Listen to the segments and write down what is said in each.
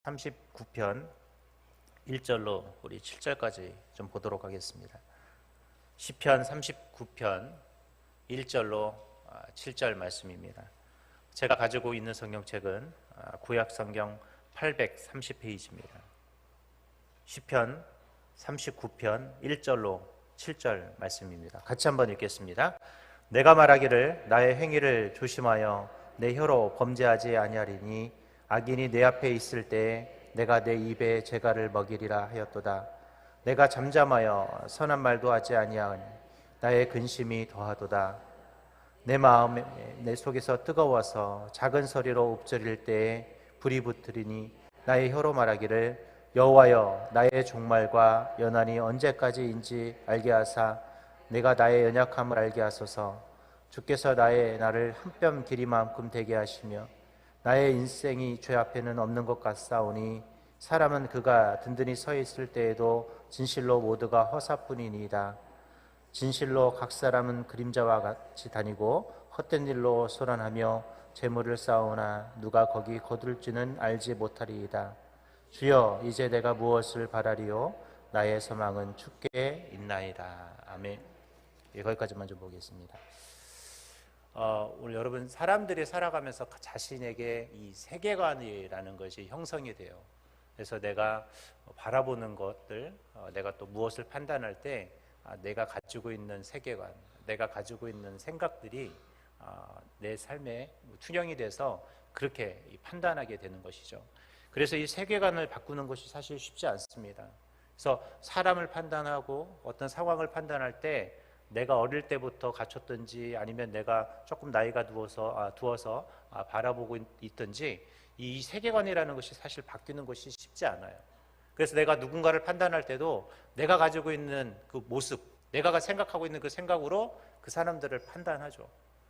39편 1절로 우리 7절까지 좀 보도록 하겠습니다. 시편 39편 1절로 7절 말씀입니다. 제가 가지고 있는 성경책은 구약 성경 830페이지입니다. 시편 39편 1절로 7절 말씀입니다. 같이 한번 읽겠습니다. 내가 말하기를 나의 행위를 조심하여 내 혀로 범죄하지 아니하리니 악인이 내 앞에 있을 때에 내가 내 입에 재갈을 먹이리라 하였도다. 내가 잠잠하여 선한 말도 하지 아니하니 나의 근심이 더하도다. 내 마음에 내 속에서 뜨거워서 작은 소리로 읊조릴 때에 불이 붙으리니 나의 혀로 말하기를 여호와여 나의 종말과 연한이 언제까지인지 알게 하사 내가 나의 연약함을 알게 하소서. 주께서 나를 한 뼘 길이만큼 되게 하시며 나의 인생이 죄 앞에는 없는 것 같사오니 사람은 그가 든든히 서 있을 때에도 진실로 모두가 허사뿐이니이다. 진실로 각 사람은 그림자와 같이 다니고 헛된 일로 소란하며 재물을 쌓으나 누가 거기 거둘지는 알지 못하리이다. 주여 이제 내가 무엇을 바라리요 나의 소망은 주께 있나이다. 아멘. 거기까지만 좀 보겠습니다. 오늘 여러분 사람들이 살아가면서 자신에게 이 세계관이라는 것이 형성이 돼요. 그래서 내가 바라보는 것들, 내가 또 무엇을 판단할 때 내가 가지고 있는 세계관, 내가 가지고 있는 생각들이 내 삶에 투영이 돼서 그렇게 판단하게 되는 것이죠. 그래서 이 세계관을 바꾸는 것이 사실 쉽지 않습니다. 그래서 사람을 판단하고 어떤 상황을 판단할 때 내가 어릴 때부터 갖췄든지 아니면 내가 조금 나이가 두어서 바라보고 있든지 이 세계관이라는 것이 사실 바뀌는 것이 쉽지 않아요. 그래서 내가 누군가를 판단할 때도 내가 가지고 있는 그 모습, 내가 생각하고 있는 그 생각으로 그 사람들을 판단하죠.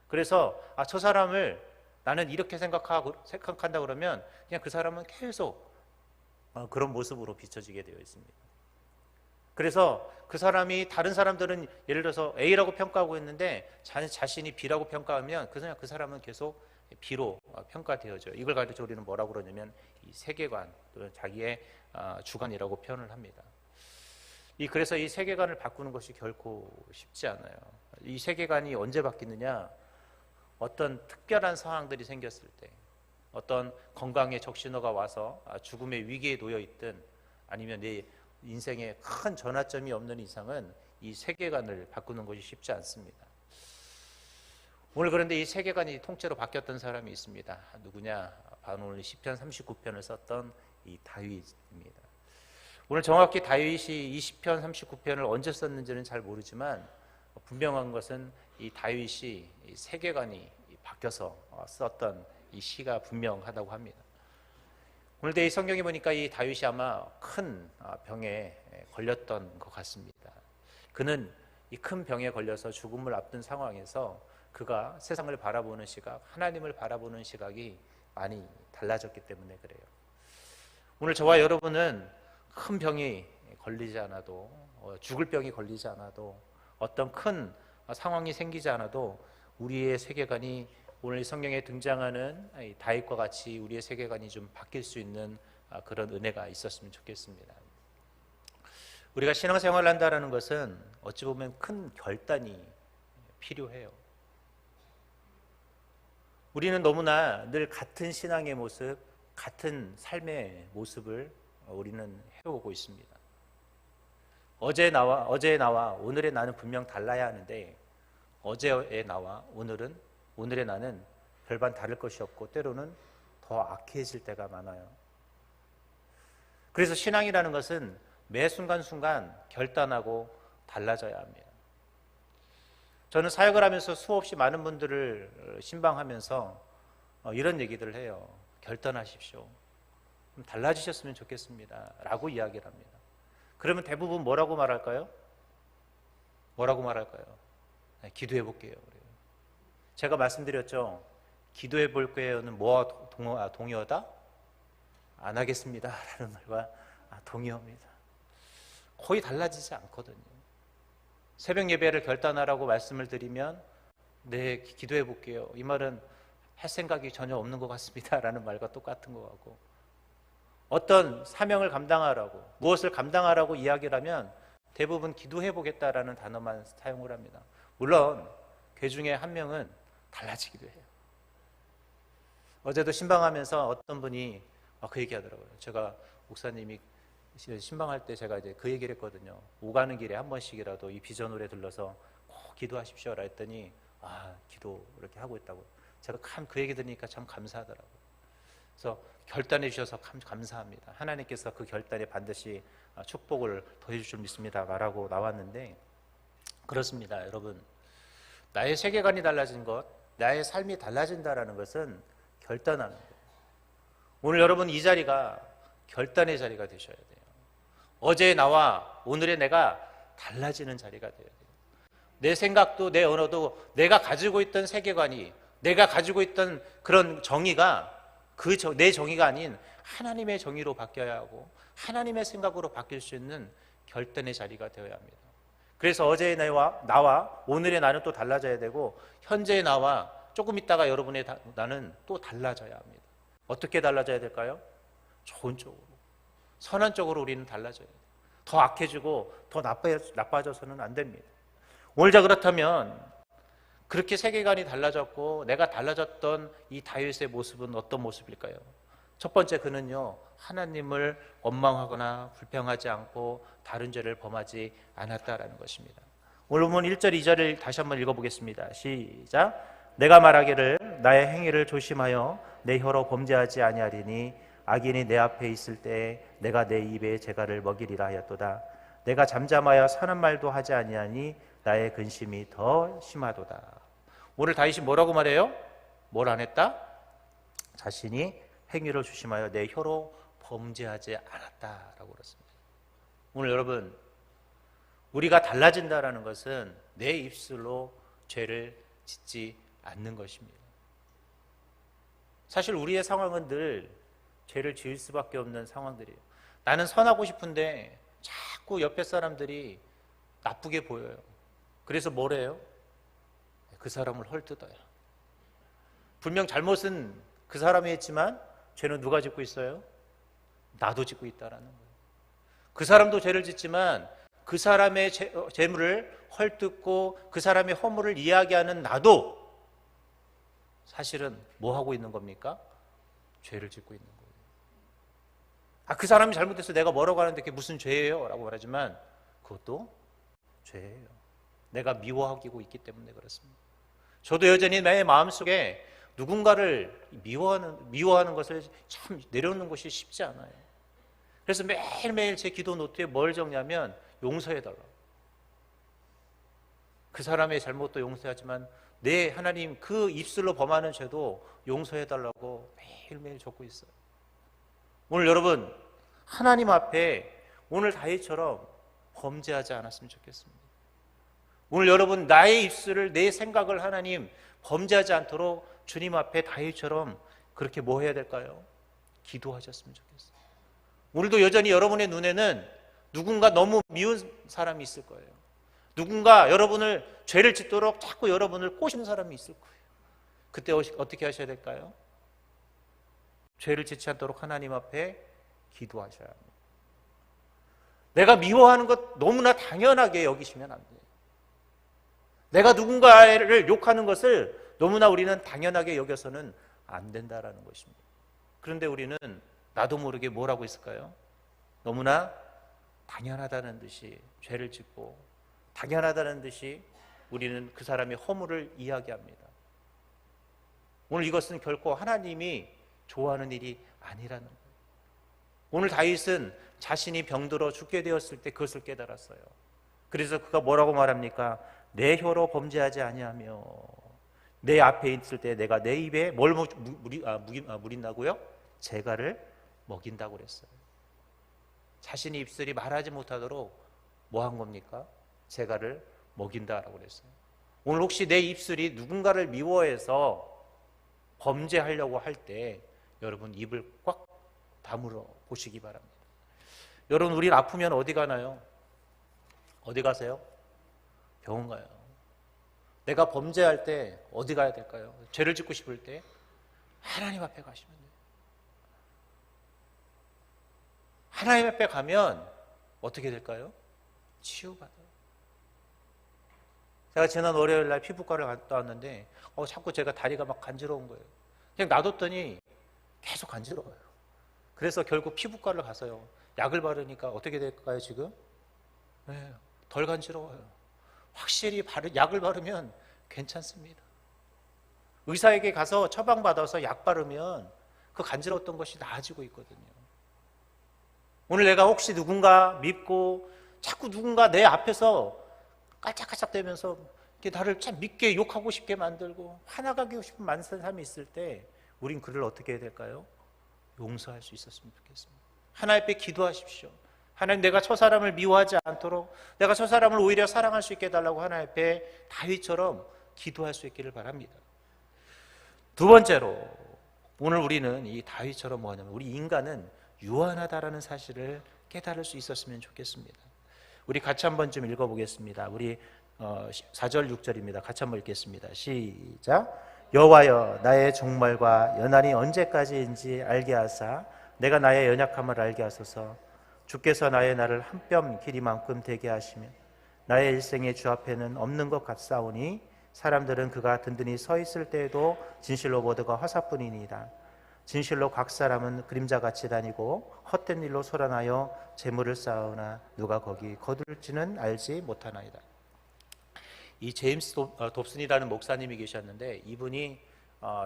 그래서 저 사람을 나는 이렇게 생각한다 그러면 그냥 그 사람은 계속 그런 모습으로 비춰지게 되어 있습니다. 그래서 그 사람이 다른 사람들은 예를 들어서 A라고 평가하고 있는데 자신이 B라고 평가하면 그냥 그 사람은 계속 B로 평가되어져요. 이걸 가지고 우리는 뭐라고 그러냐면 이 세계관 또는 자기의 주관이라고 표현을 합니다. 그래서 이 세계관을 바꾸는 것이 결코 쉽지 않아요. 이 세계관이 언제 바뀌느냐? 어떤 특별한 상황들이 생겼을 때, 어떤 건강에 적신호가 와서 죽음의 위기에 놓여 있든 아니면 내 인생에 큰 전환점이 없는 이상은 이 세계관을 바꾸는 것이 쉽지 않습니다. 오늘 그런데 이 세계관이 통째로 바뀌었던 사람이 있습니다. 누구냐? 바로 오늘 시편 39편을 썼던 이 다윗입니다. 오늘 정확히 다윗이 이 시편 39편을 언제 썼는지는 잘 모르지만 분명한 것은 이 다윗이 이 세계관이 바뀌어서 썼던 이 시가 분명하다고 합니다. 오늘 이 성경에 보니까 이 다윗이 아마 큰 병에 걸렸던 것 같습니다. 그는 이 큰 병에 걸려서 죽음을 앞둔 상황에서 그가 세상을 바라보는 시각, 하나님을 바라보는 시각이 많이 달라졌기 때문에 그래요. 오늘 저와 여러분은 큰 병이 걸리지 않아도, 죽을 병이 걸리지 않아도, 어떤 큰 상황이 생기지 않아도 우리의 세계관이 오늘 이 성경에 등장하는 다윗과 같이 우리의 세계관이 좀 바뀔 수 있는 그런 은혜가 있었으면 좋겠습니다. 우리가 신앙생활을 한다는 것은 어찌 보면 큰 결단이 필요해요. 우리는 너무나 늘 같은 신앙의 모습, 같은 삶의 모습을 우리는 해오고 있습니다. 어제의 나와 오늘의 나는 분명 달라야 하는데 어제의 나와 오늘의 나는 별반 다를 것이 없고 때로는 더 악해질 때가 많아요. 그래서 신앙이라는 것은 매 순간순간 결단하고 달라져야 합니다. 저는 사역을 하면서 수없이 많은 분들을 신방하면서 이런 얘기들을 해요. 결단하십시오. 달라지셨으면 좋겠습니다. 라고 이야기를 합니다. 그러면 대부분 뭐라고 말할까요? 기도해 볼게요. 제가 말씀드렸죠. 기도해 볼 거예요는 뭐와 동의어다? 안 하겠습니다. 라는 말과 동의어입니다. 거의 달라지지 않거든요. 새벽 예배를 결단하라고 말씀을 드리면 네, 기도해 볼게요. 이 말은 할 생각이 전혀 없는 것 같습니다. 라는 말과 똑같은 것 같고 어떤 사명을 감당하라고, 무엇을 감당하라고 이야기를 하면 대부분 기도해 보겠다라는 단어만 사용을 합니다. 물론 그 중에 한 명은 달라지기도 해요. 어제도 신방하면서 어떤 분이 그 얘기 하더라고요. 제가 목사님이 신방할 때 제가 이제 그 얘기를 했거든요. 오가는 길에 한 번씩이라도 이 비전홀에 들러서 꼭 기도하십시오라 했더니 기도 이렇게 하고 있다고. 제가 참 그 얘기 들으니까 참 감사하더라고요. 그래서 결단해 주셔서 참 감사합니다. 하나님께서 그 결단에 반드시 축복을 더해 주실 줄 믿습니다 말하고 나왔는데, 그렇습니다. 여러분, 나의 세계관이 달라진 것, 나의 삶이 달라진다라는 것은 결단하는 거예요. 오늘 여러분 이 자리가 결단의 자리가 되셔야 돼요. 어제의 나와 오늘의 내가 달라지는 자리가 돼야 돼요. 내 생각도 내 언어도 내가 가지고 있던 세계관이, 내가 가지고 있던 그런 정의가 내 정의가 아닌 하나님의 정의로 바뀌어야 하고 하나님의 생각으로 바뀔 수 있는 결단의 자리가 되어야 합니다. 그래서 어제의 나와 오늘의 나는 또 달라져야 되고, 현재의 나와 조금 있다가 여러분의 나는 또 달라져야 합니다. 어떻게 달라져야 될까요? 좋은 쪽으로, 선한 쪽으로 우리는 달라져야 돼요. 더 악해지고 더 나빠져서는 안 됩니다. 오늘 그렇다면 그렇게 세계관이 달라졌고 내가 달라졌던 이 다윗의 모습은 어떤 모습일까요? 첫 번째, 그는요 하나님을 원망하거나 불평하지 않고 다른 죄를 범하지 않았다라는 것입니다. 오늘 보면 1절 2절을 다시 한번 읽어보겠습니다. 시작. 내가 말하기를 나의 행위를 조심하여 내 혀로 범죄하지 아니하리니 악인이 내 앞에 있을 때 내가 내 입에 재갈을 먹이리라 하였도다. 내가 잠잠하여 선한 말도 하지 아니하니 나의 근심이 더 심하도다. 오늘 다윗이 뭐라고 말해요? 뭘 안 했다? 자신이 행위를 조심하여 내 혀로 범죄하지 않았다라고 그랬습니다. 오늘 여러분, 우리가 달라진다라는 것은 내 입술로 죄를 짓지 않는 것입니다. 사실 우리의 상황은 늘 죄를 지을 수밖에 없는 상황들이에요. 나는 선하고 싶은데 자꾸 옆에 사람들이 나쁘게 보여요. 그래서 뭘 해요? 그 사람을 헐뜯어요. 분명 잘못은 그 사람이 했지만 죄는 누가 짓고 있어요? 나도 짓고 있다라는 거예요. 그 사람도 죄를 짓지만 그 사람의 재물을 헐뜯고 그 사람의 허물을 이야기하는 나도 사실은 뭐 하고 있는 겁니까? 죄를 짓고 있는 거예요. 그 사람이 잘못해서 내가 뭐라고 하는데 그게 무슨 죄예요? 라고 말하지만 그것도 죄예요. 내가 미워하고 있기 때문에 그렇습니다. 저도 여전히 내 마음속에 누군가를 미워하는 것을 참 내려놓는 것이 쉽지 않아요. 그래서 매일매일 제 기도 노트에 뭘 적냐면 용서해달라. 그 사람의 잘못도 용서하지만 내 하나님 그 입술로 범하는 죄도 용서해달라고 매일매일 적고 있어요. 오늘 여러분, 하나님 앞에 오늘 다윗처럼 범죄하지 않았으면 좋겠습니다. 오늘 여러분, 나의 입술을, 내 생각을 하나님 범죄하지 않도록 주님 앞에 다윗처럼 그렇게 뭐 해야 될까요? 기도하셨으면 좋겠어요. 오늘도 여전히 여러분의 눈에는 누군가 너무 미운 사람이 있을 거예요. 누군가 여러분을 죄를 짓도록 자꾸 여러분을 꼬시는 사람이 있을 거예요. 그때 어떻게 하셔야 될까요? 죄를 짓지 않도록 하나님 앞에 기도하셔야 합니다. 내가 미워하는 것 너무나 당연하게 여기시면 안 돼요. 내가 누군가를 욕하는 것을 너무나 우리는 당연하게 여겨서는 안 된다라는 것입니다. 그런데 우리는 나도 모르게 뭘 하고 있을까요? 너무나 당연하다는 듯이 죄를 짓고 당연하다는 듯이 우리는 그 사람의 허물을 이야기합니다. 오늘 이것은 결코 하나님이 좋아하는 일이 아니라는 거예요. 오늘 다윗은 자신이 병들어 죽게 되었을 때 그것을 깨달았어요. 그래서 그가 뭐라고 말합니까? 내 혀로 범죄하지 아니하며 내 앞에 있을 때 내가 내 입에 뭘 물인다고요? 재갈을 먹인다고 그랬어요. 자신이 입술이 말하지 못하도록 뭐 한 겁니까? 재갈을 먹인다라고 그랬어요. 오늘 혹시 내 입술이 누군가를 미워해서 범죄하려고 할 때 여러분 입을 꽉 다물어 보시기 바랍니다. 여러분, 우리는 아프면 어디 가나요? 어디 가세요? 병원 가요. 내가 범죄할 때 어디 가야 될까요? 죄를 짓고 싶을 때 하나님 앞에 가시면 돼요. 하나님 앞에 가면 어떻게 될까요? 치유받아요. 제가 지난 월요일 날 피부과를 갔다 왔는데 자꾸 제가 다리가 막 간지러운 거예요. 그냥 놔뒀더니 계속 간지러워요. 그래서 결국 피부과를 가서요. 약을 바르니까 어떻게 될까요, 지금? 네, 덜 간지러워요. 확실히 약을 바르면 괜찮습니다. 의사에게 가서 처방받아서 약 바르면 그 간지러웠던 것이 나아지고 있거든요. 오늘 내가 혹시 누군가 믿고 자꾸 누군가 내 앞에서 깔짝깔짝대면서 나를 참 믿게 욕하고 싶게 만들고 화나게 하고 싶은 많은 사람이 있을 때 우린 그를 어떻게 해야 될까요? 용서할 수 있었으면 좋겠습니다. 하나님 앞에 기도하십시오. 하나님, 내가 저 사람을 미워하지 않도록, 내가 저 사람을 오히려 사랑할 수 있게 해달라고 하나님 앞에 다윗처럼 기도할 수 있기를 바랍니다. 두 번째로 오늘 우리는 이 다윗처럼 뭐냐면 우리 인간은 유한하다라는 사실을 깨달을 수 있었으면 좋겠습니다. 우리 같이 한번 좀 읽어보겠습니다. 우리 4절 6절입니다. 같이 한번 읽겠습니다. 시작. 여호와여, 나의 종말과 연한이 언제까지인지 알게 하사 내가 나의 연약함을 알게 하소서. 주께서 나의 날을 한 뼘 길이만큼 되게 하시며 나의 일생에 주 앞에는 없는 것 같사오니 사람들은 그가 든든히 서 있을 때에도 진실로 모두가 화사뿐이니이다. 진실로 각 사람은 그림자같이 다니고 헛된 일로 소란하여 재물을 쌓으나 누가 거기 거둘지는 알지 못하나이다. 이 제임스 돕슨이라는 목사님이 계셨는데 이분이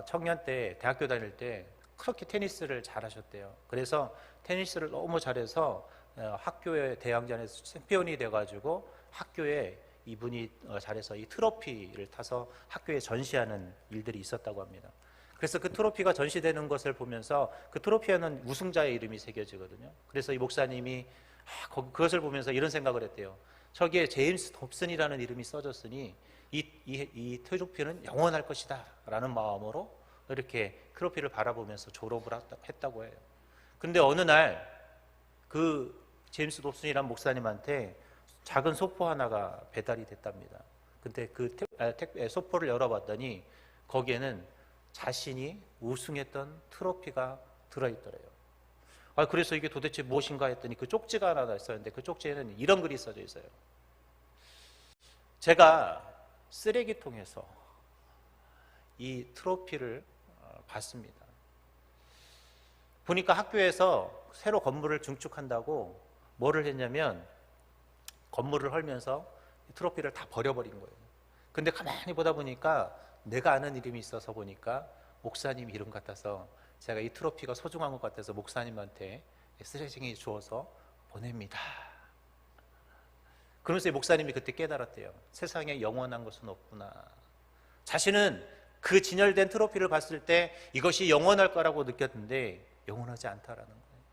청년 때 대학교 다닐 때 그렇게 테니스를 잘하셨대요. 그래서 테니스를 너무 잘해서 학교의 대항전에서 챔피언이 돼가지고 학교에 이분이 잘해서 이 트로피를 타서 학교에 전시하는 일들이 있었다고 합니다. 그래서 그 트로피가 전시되는 것을 보면서 그 트로피에는 우승자의 이름이 새겨지거든요. 그래서 이 목사님이 그것을 보면서 이런 생각을 했대요. 저기에 제임스 돕슨이라는 이름이 써졌으니 이 트로피는 영원할 것이다 라는 마음으로 이렇게 트로피를 바라보면서 졸업을 했다고 해요. 근데 어느 날 그 제임스 돕슨이라는 목사님한테 작은 소포 하나가 배달이 됐답니다. 근데 그 소포를 열어봤더니 거기에는 자신이 우승했던 트로피가 들어있더래요. 그래서 이게 도대체 무엇인가 했더니 그 쪽지가 하나 있었는데 그 쪽지에는 이런 글이 써져 있어요. 제가 쓰레기통에서 이 트로피를 봤습니다. 보니까 학교에서 새로 건물을 증축한다고 뭐를 했냐면 건물을 헐면서 트로피를 다 버려버린 거예요. 근데 가만히 보다 보니까 내가 아는 이름이 있어서 보니까 목사님 이름 같아서 제가 이 트로피가 소중한 것 같아서 목사님한테 쓰레기통에 주워서 보냅니다. 그러면서 목사님이 그때 깨달았대요. 세상에 영원한 것은 없구나. 자신은 그 진열된 트로피를 봤을 때 이것이 영원할 거라고 느꼈는데 영원하지 않다라는 거예요.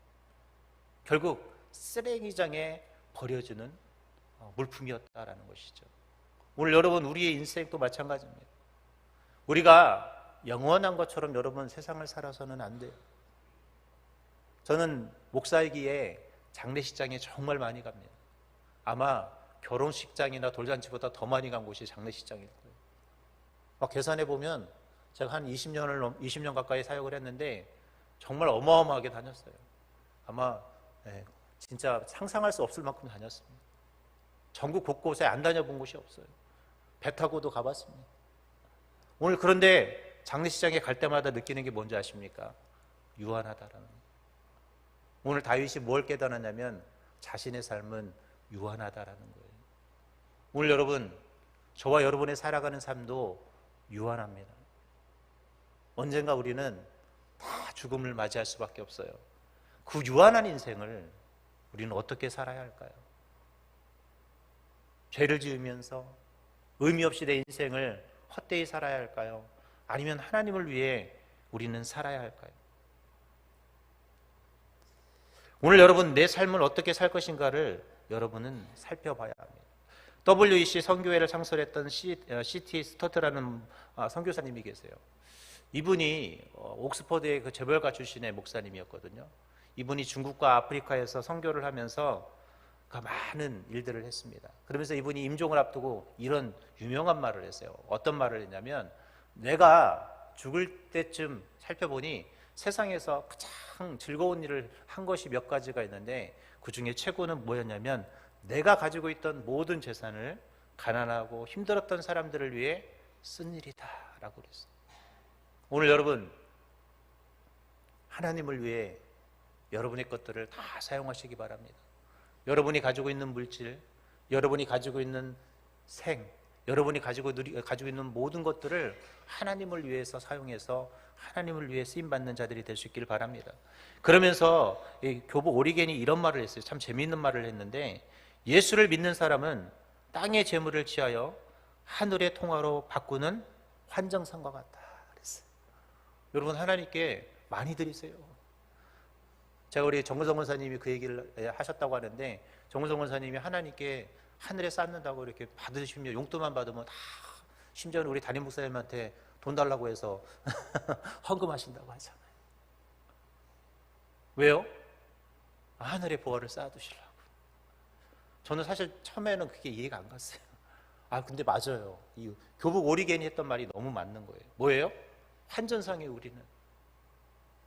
결국 쓰레기장에 버려지는 물품이었다라는 것이죠. 오늘 여러분 우리의 인생도 마찬가지입니다. 우리가 영원한 것처럼 여러분 세상을 살아서는 안 돼요. 저는 목사이기에 장례식장에 정말 많이 갑니다. 아마 결혼식장이나 돌잔치보다 더 많이 간 곳이 장례식장일 거예요. 계산해 보면 제가 한 20년 가까이 사역을 했는데 정말 어마어마하게 다녔어요. 아마 진짜 상상할 수 없을 만큼 다녔습니다. 전국 곳곳에 안 다녀본 곳이 없어요. 배 타고도 가봤습니다. 오늘 그런데 장례식장에 갈 때마다 느끼는 게 뭔지 아십니까? 유한하다라는 거예요. 오늘 다윗이 뭘 깨달았냐면 자신의 삶은 유한하다라는 거예요. 오늘 여러분, 저와 여러분의 살아가는 삶도 유한합니다. 언젠가 우리는 다 죽음을 맞이할 수밖에 없어요. 그 유한한 인생을 우리는 어떻게 살아야 할까요? 죄를 지으면서 의미 없이 내 인생을 헛되이 살아야 할까요? 아니면 하나님을 위해 우리는 살아야 할까요? 오늘 여러분 내 삶을 어떻게 살 것인가를 여러분은 살펴봐야 합니다. WEC 선교회를 창설했던 C.T. 스토트라는 선교사님이 계세요. 이분이 옥스퍼드의 그 재벌가 출신의 목사님이었거든요. 이분이 중국과 아프리카에서 선교를 하면서 많은 일들을 했습니다. 그러면서 이분이 임종을 앞두고 이런 유명한 말을 했어요. 어떤 말을 했냐면 내가 죽을 때쯤 살펴보니 세상에서 가장 참 즐거운 일을 한 것이 몇 가지가 있는데 그 중에 최고는 뭐였냐면 내가 가지고 있던 모든 재산을 가난하고 힘들었던 사람들을 위해 쓴 일이다 라고 그랬어요. 오늘 여러분 하나님을 위해 여러분의 것들을 다 사용하시기 바랍니다. 여러분이 가지고 있는 물질, 여러분이 가지고 있는 생, 여러분이 가지고 있는 모든 것들을 하나님을 위해서 사용해서 하나님을 위해 쓰임받는 자들이 될 수 있기를 바랍니다. 그러면서 교부 오리겐이 이런 말을 했어요. 참 재미있는 말을 했는데 예수를 믿는 사람은 땅의 재물을 취하여 하늘의 통화로 바꾸는 환정상과 같다 그랬어요. 여러분 하나님께 많이 드리세요. 제가 우리 정근성 원사님이 그 얘기를 하셨다고 하는데 정근성 원사님이 하나님께 하늘에 쌓는다고 이렇게 받으시면 용돈만 받으면 다 심지어는 우리 담임 목사님한테 돈 달라고 해서 헌금하신다고 하잖아요. 왜요? 하늘에 보화를 쌓아두시려고. 저는 사실 처음에는 그게 이해가 안 갔어요. 근데 맞아요. 이 교북 오리겐이 했던 말이 너무 맞는 거예요. 뭐예요? 환전상의 우리는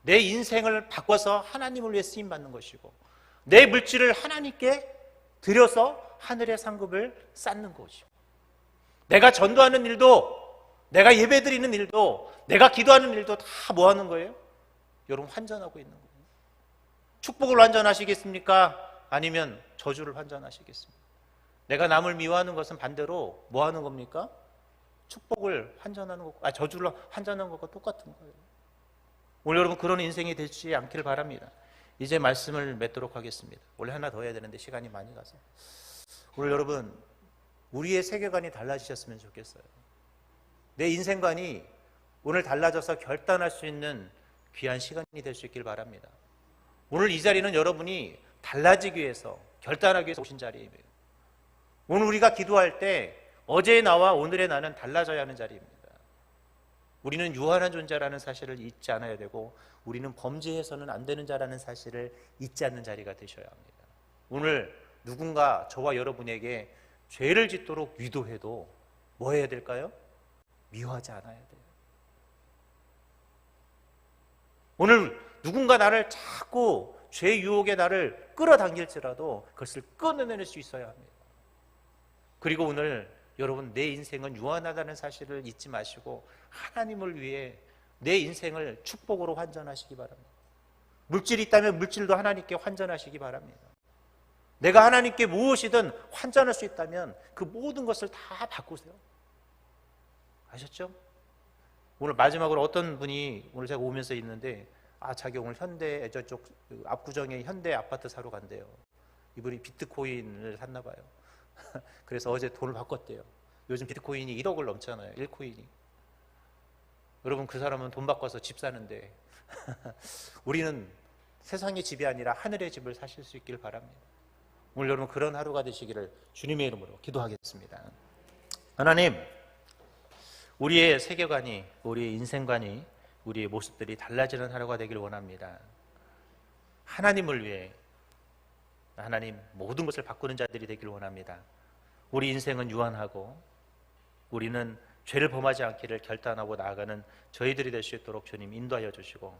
내 인생을 바꿔서 하나님을 위해 쓰임받는 것이고 내 물질을 하나님께 드려서 하늘의 상급을 쌓는 거죠. 내가 전도하는 일도, 내가 예배드리는 일도, 내가 기도하는 일도 다 뭐 하는 거예요? 여러분 환전하고 있는 거예요. 축복을 환전하시겠습니까? 아니면 저주를 환전하시겠습니까? 내가 남을 미워하는 것은 반대로 뭐 하는 겁니까? 축복을 환전하는 것, 저주를 환전하는 것과 똑같은 거예요. 오늘 여러분 그런 인생이 되지 않기를 바랍니다. 이제 말씀을 맺도록 하겠습니다. 원래 하나 더 해야 되는데 시간이 많이 가서. 오늘 여러분 우리의 세계관이 달라지셨으면 좋겠어요. 내 인생관이 오늘 달라져서 결단할 수 있는 귀한 시간이 될 수 있길 바랍니다. 오늘 이 자리는 여러분이 달라지기 위해서 결단하기 위해서 오신 자리예요. 오늘 우리가 기도할 때 어제의 나와 오늘의 나는 달라져야 하는 자리입니다. 우리는 유한한 존재라는 사실을 잊지 않아야 되고 우리는 범죄해서는 안 되는 자라는 사실을 잊지 않는 자리가 되셔야 합니다. 오늘 누군가 저와 여러분에게 죄를 짓도록 위도해도 뭐 해야 될까요? 미워하지 않아야 돼요. 오늘 누군가 나를 자꾸 죄 유혹에 나를 끌어당길지라도 그것을 끊어낼 수 있어야 합니다. 그리고 오늘 여러분 내 인생은 유한하다는 사실을 잊지 마시고 하나님을 위해 내 인생을 축복으로 환전하시기 바랍니다. 물질이 있다면 물질도 하나님께 환전하시기 바랍니다. 내가 하나님께 무엇이든 환전할 수 있다면 그 모든 것을 다 바꾸세요. 아셨죠? 오늘 마지막으로 어떤 분이 오늘 제가 오면서 있는데 자기 오늘 현대 저쪽 압구정에 현대 아파트 사러 간대요. 이분이 비트코인을 샀나 봐요. 그래서 어제 돈을 바꿨대요. 요즘 비트코인이 1억을 넘잖아요. 1코인이. 여러분 그 사람은 돈 바꿔서 집 사는데 우리는 세상의 집이 아니라 하늘의 집을 사실 수 있기를 바랍니다. 오늘 여러분 그런 하루가 되시기를 주님의 이름으로 기도하겠습니다. 하나님, 우리의 세계관이, 우리의 인생관이, 우리의 모습들이 달라지는 하루가 되기를 원합니다. 하나님을 위해 하나님 모든 것을 바꾸는 자들이 되기를 원합니다. 우리 인생은 유한하고 우리는 죄를 범하지 않기를 결단하고 나아가는 저희들이 될 수 있도록 주님 인도하여 주시고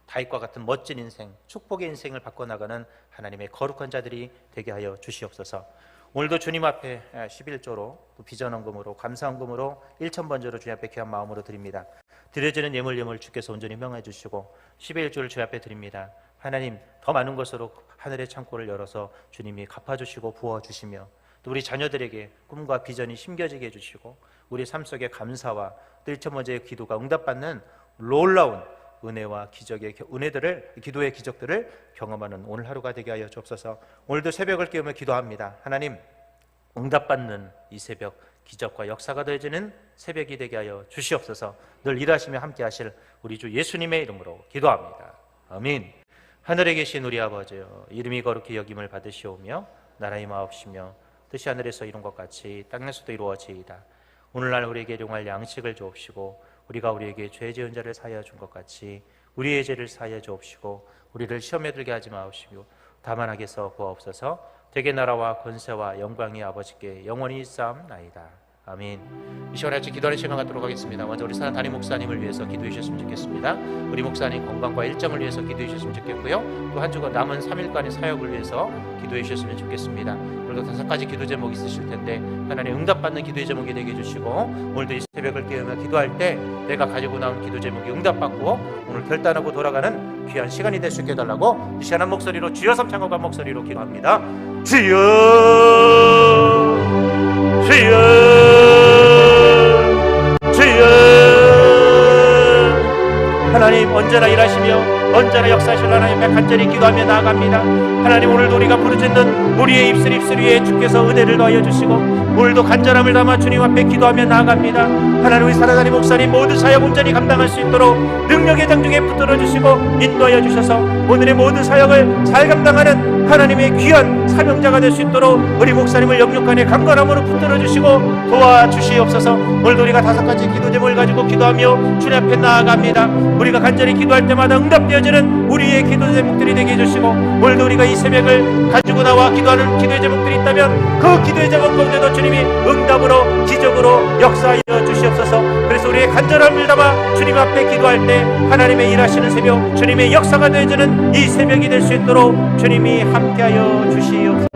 다윗과 같은 멋진 인생, 축복의 인생을 바꿔나가는 하나님의 거룩한 자들이 되게 하여 주시옵소서. 오늘도 주님 앞에 11조로 비전헌금으로 감사헌금으로 1,000번조로 주님 앞에 귀한 마음으로 드립니다. 드려지는 예물을 주께서 온전히 명하여 주시고 11조를 주님 앞에 드립니다. 하나님 더 많은 것으로 하늘의 창고를 열어서 주님이 갚아주시고 부어주시며 또 우리 자녀들에게 꿈과 비전이 심겨지게 해주시고 우리 삶 속에 감사와 또 1,000번째의 기도가 응답받는 놀라운 은혜와 기도의 기적들을 경험하는 오늘 하루가 되게 하여 주옵소서. 오늘도 새벽을 깨우며 기도합니다. 하나님 응답받는 이 새벽 기적과 역사가 더해지는 새벽이 되게 하여 주시옵소서. 늘 일하시며 함께 하실 우리 주 예수님의 이름으로 기도합니다. 아멘. 하늘에 계신 우리 아버지여, 이름이 거룩히 여김을 받으시오며 나라의 마옵시며 뜻이 하늘에서 이룬 것 같이 땅에서도 이루어지이다. 오늘날 우리에게 일용할 양식을 주옵시고 우리가 우리에게 죄 지은 자를 사하여 준 것 같이 우리의 죄를 사하여 주옵시고 우리를 시험에 들게 하지 마옵시고 다만 악에서 구하옵소서. 대개 나라와 권세와 영광이 아버지께 영원히 있사옵나이다. 아멘. 이 시간에 같이 기도하는 시간 갖도록 하겠습니다. 먼저 우리 사랑 담임 목사님을 위해서 기도해 주셨으면 좋겠습니다. 우리 목사님 건강과 일정을 위해서 기도해 주셨으면 좋겠고요. 또 한 주간 남은 3일간의 사역을 위해서 기도해 주셨으면 좋겠습니다. 오늘도 5가지 기도 제목이 있으실 텐데 하나님 응답받는 기도의 제목이 되게 해주시고, 오늘도 이 새벽을 깨우며 기도할 때 내가 가지고 나온 기도 제목이 응답받고 오늘 결단하고 돌아가는 귀한 시간이 될 수 있게 해달라고 이 시원한 목소리로 주여 삼창호가 목소리로 기도합니다. 주여 주여 주여. 하나님 언제나 일하시며 언제나 역사하실 하나님께 간절히 기도하며 나아갑니다. 하나님 오늘도 우리가 부르짖는 우리의 입술 위에 주께서 은혜를 더하여 주시고 오늘도 간절함을 담아 주님 앞에 기도하며 나아갑니다. 하나님 우리 사랑하는 목사님 모든 사역 온전히 감당할 수 있도록 능력의 장중에 붙들어 주시고 인도하여 주셔서 오늘의 모든 사역을 잘 감당하는 하나님의 귀한 사명자가 될 수 있도록 우리 목사님을 영육간에 강건함으로 붙들어 주시고 도와주시옵소서. 오늘도 우리가 5가지 기도 제목을 가지고 기도하며 주님 앞에 나아갑니다. 우리가 간절히 기도할 때마다 응답되어지는 우리의 기도 제목들이 되게 해주시고, 오늘도 우리가 이 새벽을 가지고 나와 기도하는 기도의 제목들이 있다면 그 기도의 제목 가운데도 주님이 응답으로 기적으로 역사하여 주시옵소서. 그래서 우리의 간절함을 담아 주님 앞에 기도할 때 하나님의 일하시는 새벽, 주님의 역사가 되어지는 이 새벽이 될 수 있도록 주님이 함께하여 주시옵소서.